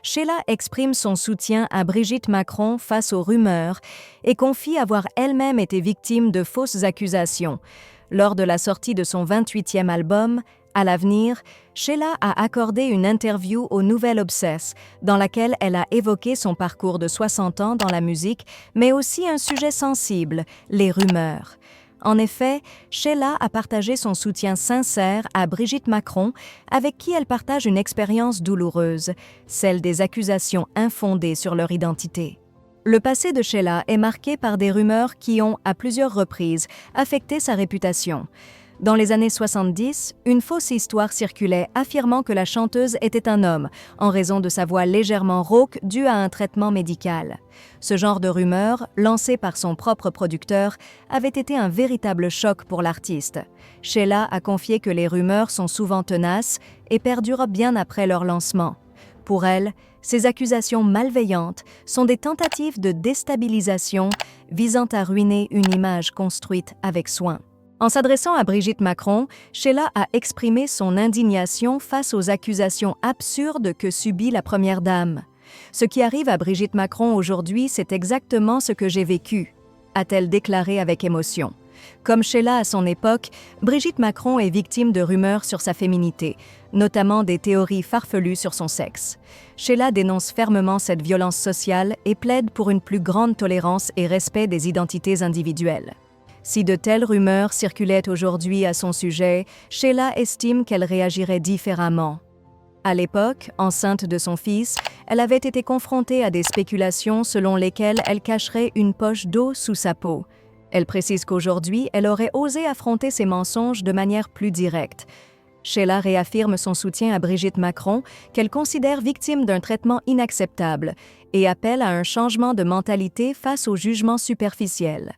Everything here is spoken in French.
Sheila exprime son soutien à Brigitte Macron face aux rumeurs et confie avoir elle-même été victime de fausses accusations. Lors de la sortie de son 28e album, À l'avenir, Sheila a accordé une interview au Nouvel Obsesse, dans laquelle elle a évoqué son parcours de 60 ans dans la musique, mais aussi un sujet sensible, les rumeurs. En effet, Sheila a partagé son soutien sincère à Brigitte Macron, avec qui elle partage une expérience douloureuse, celle des accusations infondées sur leur identité. Le passé de Sheila est marqué par des rumeurs qui ont, à plusieurs reprises, affecté sa réputation. Dans les années 70, une fausse histoire circulait affirmant que la chanteuse était un homme, en raison de sa voix légèrement rauque due à un traitement médical. Ce genre de rumeurs, lancées par son propre producteur, avait été un véritable choc pour l'artiste. Sheila a confié que les rumeurs sont souvent tenaces et perdurent bien après leur lancement. Pour elle, ces accusations malveillantes sont des tentatives de déstabilisation visant à ruiner une image construite avec soin. En s'adressant à Brigitte Macron, Sheila a exprimé son indignation face aux accusations absurdes que subit la Première Dame. « Ce qui arrive à Brigitte Macron aujourd'hui, c'est exactement ce que j'ai vécu », a-t-elle déclaré avec émotion. Comme Sheila à son époque, Brigitte Macron est victime de rumeurs sur sa féminité, notamment des théories farfelues sur son sexe. Sheila dénonce fermement cette violence sociale et plaide pour une plus grande tolérance et respect des identités individuelles. Si de telles rumeurs circulaient aujourd'hui à son sujet, Sheila estime qu'elle réagirait différemment. À l'époque, enceinte de son fils, elle avait été confrontée à des spéculations selon lesquelles elle cacherait une poche d'eau sous sa peau. Elle précise qu'aujourd'hui, elle aurait osé affronter ces mensonges de manière plus directe. Sheila réaffirme son soutien à Brigitte Macron, qu'elle considère victime d'un traitement inacceptable, et appelle à un changement de mentalité face aux jugements superficiels.